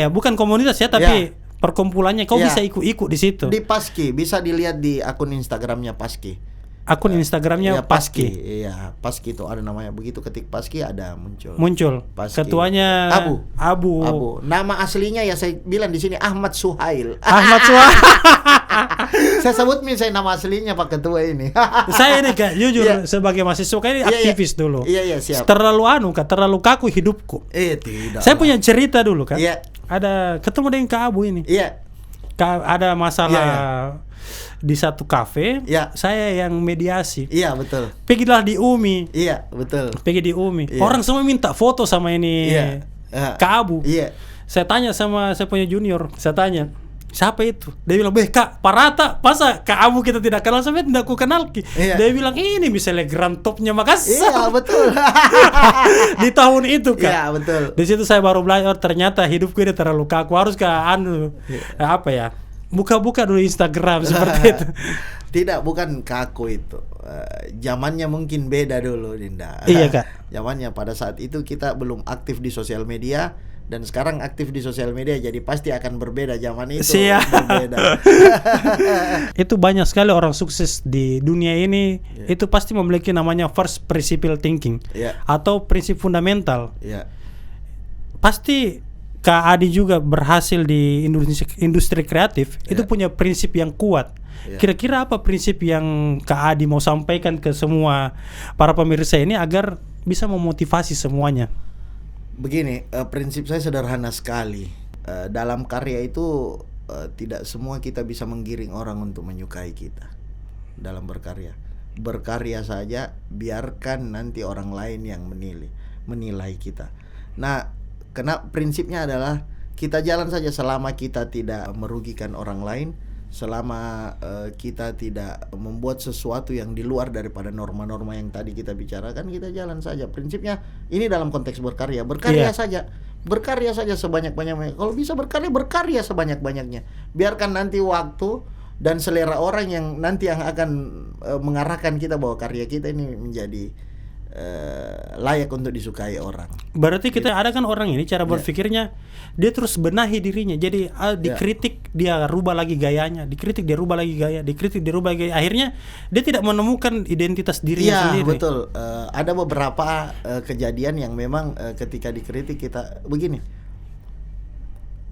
[SPEAKER 1] bukan komunitas ya, tapi perkumpulannya. Kau bisa ikut di situ.
[SPEAKER 2] Di Paski, bisa dilihat di akun Instagramnya Paski.
[SPEAKER 1] Akun Instagramnya Paski.
[SPEAKER 2] Iya, Paski itu ada namanya. Begitu ketik Paski ada
[SPEAKER 1] muncul.
[SPEAKER 2] Paski.
[SPEAKER 1] Ketuanya Abu.
[SPEAKER 2] Nama aslinya ya saya bilang di sini Ahmad Suhail. Saya sebut saya nama aslinya Pak Ketua ini.
[SPEAKER 1] Saya ini Kak jujur sebagai mahasiswa ini aktivis dulu.
[SPEAKER 2] Iya, siap.
[SPEAKER 1] Terlalu terlalu kaku hidupku.
[SPEAKER 2] Tidak.
[SPEAKER 1] Saya punya cerita dulu Kak.
[SPEAKER 2] Iya.
[SPEAKER 1] Ada ketemu dengan Kak Abu ini.
[SPEAKER 2] Iya.
[SPEAKER 1] Ada masalah di satu kafe, saya yang mediasi.
[SPEAKER 2] Iya, betul.
[SPEAKER 1] Pergilah di UMI.
[SPEAKER 2] Iya, betul.
[SPEAKER 1] Pergi di UMI. Orang semua minta foto sama ini Kak Abu.
[SPEAKER 2] Iya.
[SPEAKER 1] Saya tanya sama saya punya junior, saya tanya, siapa itu? Dia bilang, Kak Parata, masa Kak Abu kita tidak kenal, sampai tidak aku kenal. Dia bilang, ini misalnya Grand Topnya Makassar.
[SPEAKER 2] Iya, betul.
[SPEAKER 1] Di tahun itu, Kak.
[SPEAKER 2] Iya, betul.
[SPEAKER 1] Di situ saya baru belajar, ternyata hidupku ini terlalu kaku, harus buka-buka dulu Instagram seperti itu.
[SPEAKER 2] Tidak, bukan kaku itu. Zamannya mungkin beda dulu, Dinda.
[SPEAKER 1] Iya, Kak.
[SPEAKER 2] Zamannya pada saat itu kita belum aktif di sosial media, dan sekarang aktif di sosial media, jadi pasti akan berbeda zaman itu. Berbeda.
[SPEAKER 1] Itu banyak sekali orang sukses di dunia ini, itu pasti memiliki namanya first principle thinking, atau prinsip fundamental. Pasti Kak Adi juga berhasil di industri kreatif, itu punya prinsip yang kuat. Kira-kira apa prinsip yang Kak Adi mau sampaikan ke semua para pemirsa ini agar bisa memotivasi semuanya?
[SPEAKER 2] Begini, prinsip saya sederhana sekali. Dalam karya itu tidak semua kita bisa menggiring orang untuk menyukai kita. Dalam berkarya saja, biarkan nanti orang lain yang menilai kita. Nah, karena prinsipnya adalah kita jalan saja selama kita tidak merugikan orang lain, selama kita tidak membuat sesuatu yang di luar daripada norma-norma yang tadi kita bicarakan, kita jalan saja. Prinsipnya ini dalam konteks berkarya saja. Berkarya saja sebanyak-banyaknya. Kalau bisa berkarya sebanyak-banyaknya. Biarkan nanti waktu dan selera orang yang nanti yang akan mengarahkan kita bahwa karya kita ini menjadi layak untuk disukai orang.
[SPEAKER 1] Berarti kita ada kan orang ini cara berpikirnya, dia terus benahi dirinya. Jadi dikritik dia rubah lagi gayanya, dikritik dia rubah lagi gaya, dikritik dia rubah gaya. Akhirnya dia tidak menemukan identitas dirinya sendiri. Iya,
[SPEAKER 2] betul. Ada beberapa kejadian yang memang ketika dikritik kita begini.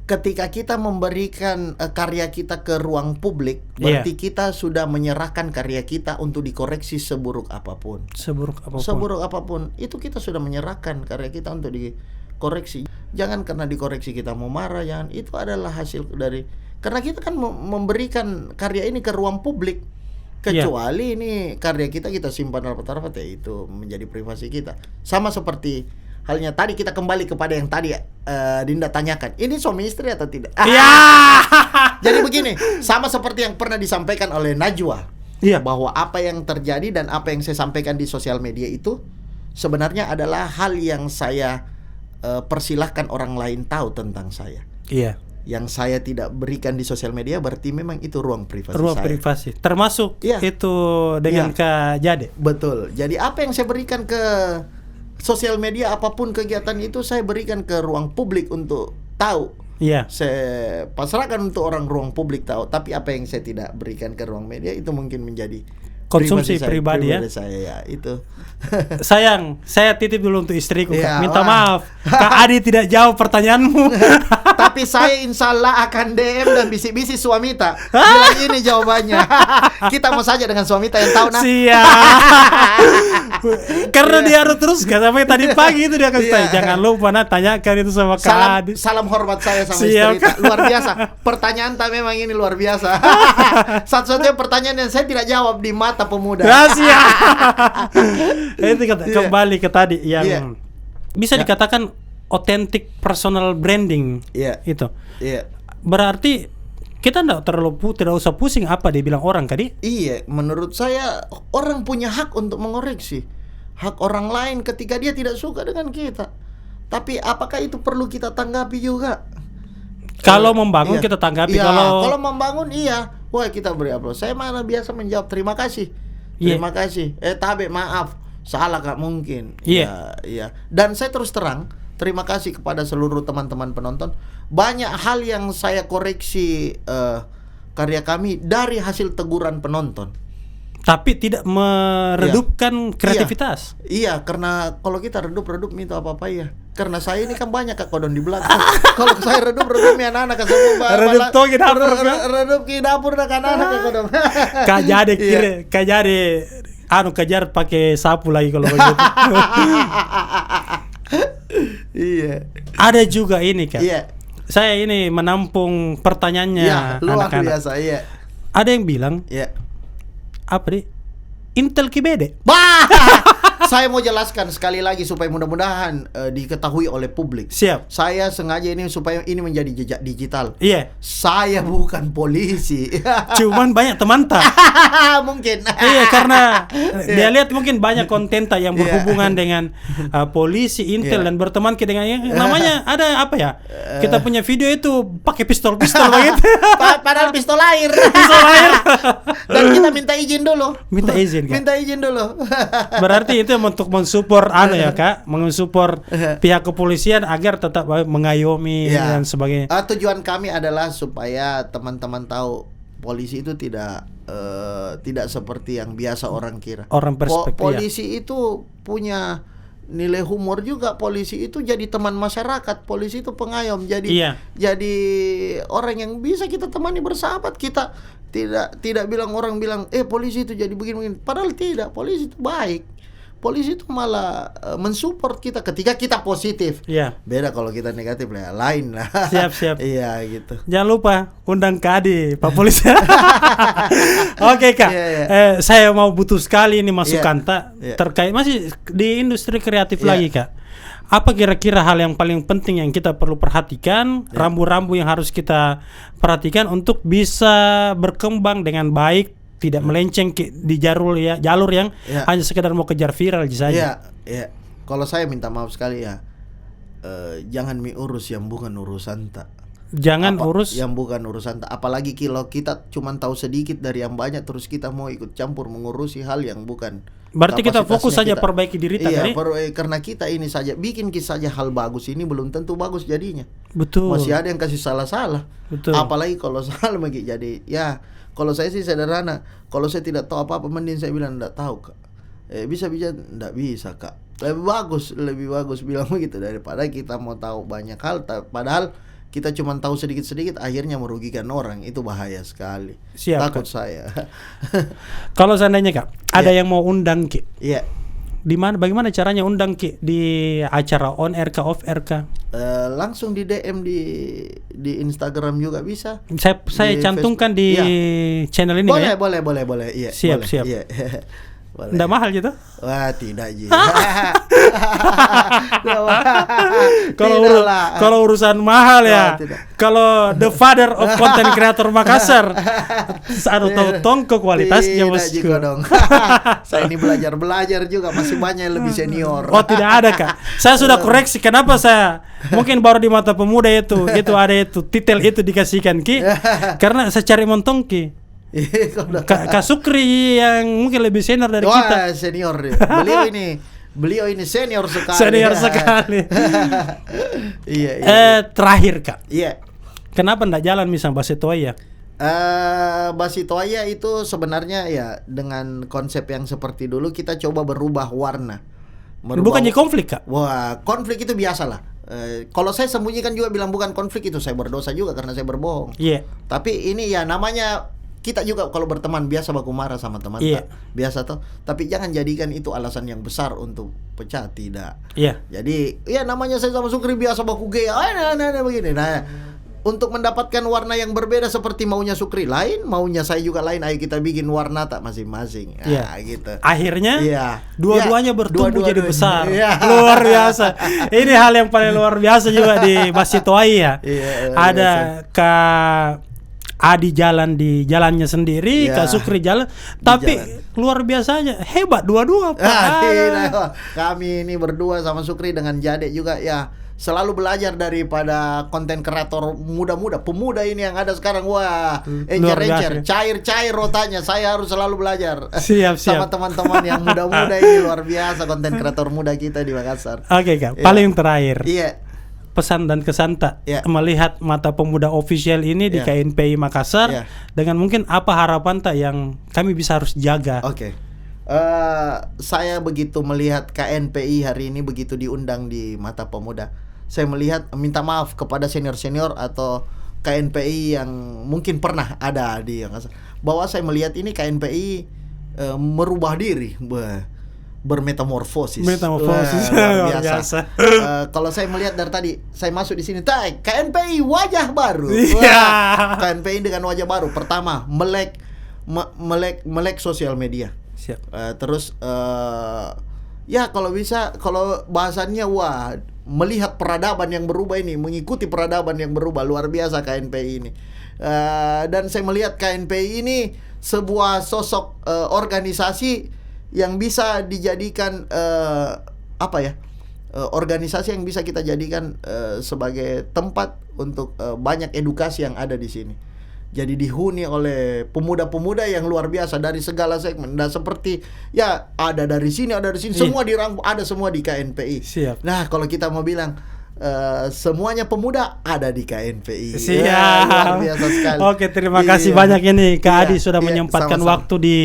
[SPEAKER 2] Ketika kita memberikan karya kita ke ruang publik, berarti kita sudah menyerahkan karya kita untuk dikoreksi seburuk apapun. Seburuk apapun. Itu kita sudah menyerahkan karya kita untuk dikoreksi. Jangan karena dikoreksi kita mau marah, jangan. Itu adalah hasil dari, karena kita kan memberikan karya ini ke ruang publik. Kecuali ini karya kita simpan rapat-rapat, ya itu menjadi privasi kita. Sama seperti halnya tadi, kita kembali kepada yang tadi Dinda tanyakan, ini suami istri atau tidak? Jadi begini, sama seperti yang pernah disampaikan oleh Najwa, bahwa apa yang terjadi dan apa yang saya sampaikan di sosial media itu sebenarnya adalah hal yang saya persilahkan orang lain tahu tentang saya. Yang saya tidak berikan di sosial media, berarti memang itu ruang privasi saya. Privasi,
[SPEAKER 1] termasuk itu dengan Kak Jade.
[SPEAKER 2] Betul. Jadi apa yang saya berikan ke sosial media, apapun kegiatan itu saya berikan ke ruang publik untuk tahu. Saya pasrahkan untuk ruang publik tahu. Tapi apa yang saya tidak berikan ke ruang media itu mungkin menjadi
[SPEAKER 1] konsumsi pribadi
[SPEAKER 2] saya, itu.
[SPEAKER 1] Sayang, saya titip dulu untuk istriku. Minta maaf, Kak Adi tidak jawab pertanyaanmu.
[SPEAKER 2] Tapi saya insya Allah akan DM dan bisi-bisi suamita. Bilang ini jawabannya. Kita mau saja dengan suamita yang tahu.
[SPEAKER 1] Siap. Karena dia harus terus sampai tadi pagi itu dia kasih tanya. Jangan lupa tanyakan itu sama Kak Adi.
[SPEAKER 2] Salam hormat saya sama istri. Luar biasa. Pertanyaan memang ini luar biasa. Satu-satunya pertanyaan yang saya tidak jawab di mata pemuda.
[SPEAKER 1] Rahasia. Itu kembali ke tadi yang bisa dikatakan authentic personal branding. Itu. Berarti kita tidak usah pusing apa dia bilang orang tadi.
[SPEAKER 2] Menurut saya orang punya hak untuk mengoreksi hak orang lain ketika dia tidak suka dengan kita. Tapi apakah itu perlu kita tanggapi juga?
[SPEAKER 1] Kalau membangun kita tanggapi.
[SPEAKER 2] Kalau membangun wah kita beri aplaus. Saya malah biasa menjawab terima kasih. Terima kasih. Tabe maaf, salah Kak mungkin. Dan saya terus terang terima kasih kepada seluruh teman-teman penonton. Banyak hal yang saya koreksi karya kami dari hasil teguran penonton.
[SPEAKER 1] Tapi tidak meredupkan kreativitas.
[SPEAKER 2] Karena kalau kita redup minta apa-apa karena saya ini kan banyak Kak kodon di belakang. Kalau saya redup ya anak-anak semua. Redup ke dapur nak anak-anak kodon.
[SPEAKER 1] Kak Jade kejar pakai sapu lagi kalau begitu. Ada juga ini Kak. Saya ini menampung pertanyaannya
[SPEAKER 2] luar
[SPEAKER 1] anak-anak.
[SPEAKER 2] Biasa. Ada
[SPEAKER 1] yang bilang, apa nih? Intel Kibede.
[SPEAKER 2] Saya mau jelaskan sekali lagi supaya mudah-mudahan diketahui oleh publik.
[SPEAKER 1] Siap.
[SPEAKER 2] Saya sengaja ini supaya ini menjadi jejak digital.
[SPEAKER 1] Iya.
[SPEAKER 2] Saya bukan polisi.
[SPEAKER 1] Cuman banyak teman tak.
[SPEAKER 2] Mungkin.
[SPEAKER 1] Iya, karena dia lihat mungkin banyak konten tak yang berhubungan dengan polisi, intel dan berteman dengan namanya ada apa ya? Kita punya video itu pakai pistol begitu.
[SPEAKER 2] Padahal pistol air. Dan kita minta izin dulu.
[SPEAKER 1] Minta izin, Kak.
[SPEAKER 2] Minta izin dulu.
[SPEAKER 1] Berarti itu untuk mensupport ya, Kak, mensupport pihak kepolisian agar tetap mengayomi dan sebagainya.
[SPEAKER 2] Tujuan kami adalah supaya teman-teman tahu polisi itu tidak seperti yang biasa orang kira.
[SPEAKER 1] Orang perspektif.
[SPEAKER 2] Polisi itu punya nilai humor juga. Polisi itu jadi teman masyarakat. Polisi itu pengayom. Jadi orang yang bisa kita temani bersahabat. Kita tidak orang bilang polisi itu jadi begini. Padahal tidak. Polisi itu baik. Polisi itu malah mensupport kita ketika kita positif.
[SPEAKER 1] Iya.
[SPEAKER 2] Beda kalau kita negatif lah, lain lah.
[SPEAKER 1] Siap.
[SPEAKER 2] Iya gitu.
[SPEAKER 1] Jangan lupa undang Kak Adi, Pak Polisi. Oke, Kak. Saya mau butuh sekali ini masukan terkait masih di industri kreatif lagi, Kak. Apa kira-kira hal yang paling penting yang kita perlu perhatikan, rambu-rambu yang harus kita perhatikan untuk bisa berkembang dengan baik, tidak melenceng di jalur yang hanya sekedar mau kejar viral saja.
[SPEAKER 2] Iya. Kalau saya minta maaf sekali ya, jangan urus yang bukan urusan tak.
[SPEAKER 1] Urus
[SPEAKER 2] yang bukan urusan tak. Apalagi kalau kita cuma tahu sedikit dari yang banyak, terus kita mau ikut campur mengurusi hal yang bukan.
[SPEAKER 1] Berarti kita fokus saja perbaiki diri kita.
[SPEAKER 2] Karena kita ini saja bikin saja hal bagus ini belum tentu bagus jadinya.
[SPEAKER 1] Betul.
[SPEAKER 2] Masih ada yang kasih salah-salah.
[SPEAKER 1] Betul.
[SPEAKER 2] Apalagi kalau salah lagi jadi kalau saya sih sederhana. Kalau saya tidak tahu apa-apa, mending saya bilang tidak tahu, Kak. Bisa tidak bisa, Kak. Lebih bagus bilang begitu daripada kita mau tahu banyak hal padahal kita cuma tahu sedikit-sedikit, akhirnya merugikan orang. Itu bahaya sekali.
[SPEAKER 1] Siap,
[SPEAKER 2] takut
[SPEAKER 1] Kak.
[SPEAKER 2] Saya.
[SPEAKER 1] Kalau seandainya, Kak, ada yang mau undang, Ki.
[SPEAKER 2] Iya.
[SPEAKER 1] Bagaimana caranya undang, Ki, di acara on air kah, off air kah?
[SPEAKER 2] Langsung di DM di Instagram juga bisa.
[SPEAKER 1] Saya cantumkan Facebook. Di channel ini.
[SPEAKER 2] Boleh. Iya.
[SPEAKER 1] Siap.
[SPEAKER 2] Iya.
[SPEAKER 1] Nggak mahal gitu?
[SPEAKER 2] Wah, tidak ji.
[SPEAKER 1] Kalau urusan mahal ya. Kalau the father of content creator Makassar, tahu tongko kualitasnya bosku.
[SPEAKER 2] Dong. Saya ini belajar juga, masih banyak yang lebih senior.
[SPEAKER 1] Oh, tidak ada, Kak. Saya sudah koreksi kenapa saya mungkin baru di Mata Pemuda itu ada titel itu dikasihkan, Ki. Karena saya cari montong, Ki. Kak Sukri yang mungkin lebih senior dari kita.
[SPEAKER 2] Senior. Beliau ini senior sekali. Iya.
[SPEAKER 1] Terakhir, Kak.
[SPEAKER 2] Iya.
[SPEAKER 1] Kenapa enggak jalan misal Basitoaya?
[SPEAKER 2] Basitoaya itu sebenarnya ya dengan konsep yang seperti dulu kita coba berubah warna.
[SPEAKER 1] Bukannya konflik, Kak?
[SPEAKER 2] Wah, konflik itu biasalah. Kalau saya sembunyikan juga bilang bukan konflik, itu saya berdosa juga karena saya berbohong.
[SPEAKER 1] Iya.
[SPEAKER 2] Tapi ini ya namanya kita juga kalau berteman biasa baku marah sama teman, biasa toh. Tapi jangan jadikan itu alasan yang besar untuk pecah, tidak.
[SPEAKER 1] Iya.
[SPEAKER 2] Jadi ya namanya saya sama Sukri biasa baku gaya, begini. Nah, untuk mendapatkan warna yang berbeda seperti maunya Sukri lain, maunya saya juga lain. Ayo kita bikin warna tak masing-masing. Gitu.
[SPEAKER 1] Akhirnya dua-duanya bertumbuh jadi besar. Luar biasa. Ini hal yang paling luar biasa juga di Basitoaya. Ada Kak Adi jalan di jalannya sendiri, Kak Sukri jalan, tapi luar biasanya hebat dua-dua.
[SPEAKER 2] Kami ini berdua sama Sukri dengan Jade juga ya selalu belajar daripada konten kreator muda-muda, pemuda ini yang ada sekarang. Wah, encer-encer, cair-cair rotanya. Saya harus selalu belajar.
[SPEAKER 1] Siap.
[SPEAKER 2] Sama teman-teman yang muda-muda ini, luar biasa konten kreator muda kita di Makassar.
[SPEAKER 1] Oke, Kak, paling terakhir.
[SPEAKER 2] Iya.
[SPEAKER 1] Pesan dan kesan tak melihat Mata Pemuda official ini di KNPI Makassar dengan mungkin apa harapan tak yang kami bisa harus jaga?
[SPEAKER 2] Oke. Saya begitu melihat KNPI hari ini begitu diundang di Mata Pemuda, saya melihat minta maaf kepada senior-senior atau KNPI yang mungkin pernah ada di Makassar, bahwa saya melihat ini KNPI merubah diri. Bermetamorfosis. Luar biasa. Kalau saya melihat dari tadi, saya masuk di sini, KNPI wajah baru. KNPI dengan wajah baru. Pertama, melek sosial media.
[SPEAKER 1] Siap.
[SPEAKER 2] Terus ya kalau bisa, kalau bahasannya wah, melihat peradaban yang berubah ini, mengikuti peradaban yang berubah, luar biasa KNPI ini. Dan saya melihat KNPI ini sebuah sosok organisasi yang bisa dijadikan organisasi yang bisa kita jadikan sebagai tempat untuk banyak edukasi yang ada di sini. Jadi dihuni oleh pemuda-pemuda yang luar biasa dari segala segmen. Dan seperti ya ada dari sini, ada dari sini, semua dirangkum, ada semua di KNPI.
[SPEAKER 1] Siap.
[SPEAKER 2] Nah, kalau kita mau bilang semuanya pemuda ada di KNPI.
[SPEAKER 1] Siap.
[SPEAKER 2] Ya, luar biasa sekali.
[SPEAKER 1] Oke, terima kasih banyak ini Kak Adi sudah menyempatkan waktu di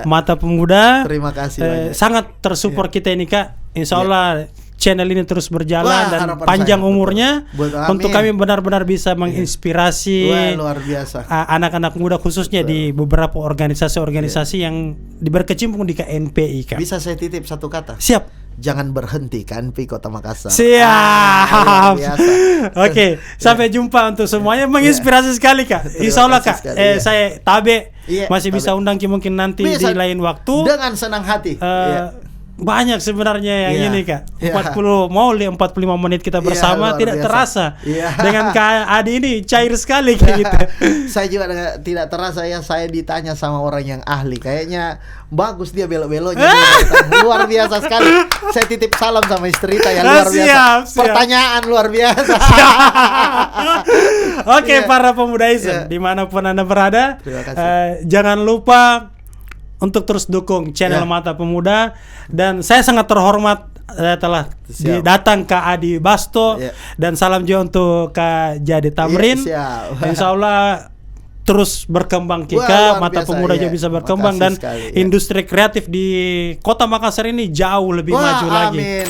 [SPEAKER 1] Mata Pemuda.
[SPEAKER 2] Terima kasih banyak.
[SPEAKER 1] Sangat tersupport kita ini Kak. Insya Allah channel ini terus berjalan dan panjang umurnya untuk kami benar-benar bisa menginspirasi
[SPEAKER 2] luar biasa
[SPEAKER 1] anak-anak muda khususnya di beberapa organisasi-organisasi yang berkecimpung di KNPI Kak.
[SPEAKER 2] Bisa saya titip satu kata?
[SPEAKER 1] Siap.
[SPEAKER 2] Jangan berhenti KNPI Kota Makassar.
[SPEAKER 1] Siap. Oke, sampai jumpa untuk semuanya. Menginspirasi sekali Kak. Insya Allah Kak. Saya Tabe masih bisa undang mungkin nanti di lain waktu.
[SPEAKER 2] Dengan senang hati.
[SPEAKER 1] Banyak sebenarnya yang ini Kak. 45 menit kita bersama tidak terasa. Dengan Kak Adi ini cair sekali kayak gitu.
[SPEAKER 2] Saya juga tidak terasa ya, saya ditanya sama orang yang ahli. Kayaknya bagus dia belok-beloknya. Luar biasa sekali. Saya titip salam sama istri saya luar biasa. Siap. Pertanyaan luar biasa.
[SPEAKER 1] Oke, para pemuda Isen dimanapun Anda berada, jangan lupa untuk terus dukung channel Mata Pemuda. Dan saya sangat terhormat telah datang ke Adi Basto dan salam juga untuk Kak Jadi Tamrin. Insya Allah terus berkembang kita, Mata Pemuda juga bisa berkembang dan industri kreatif di Kota Makassar ini jauh lebih maju lagi.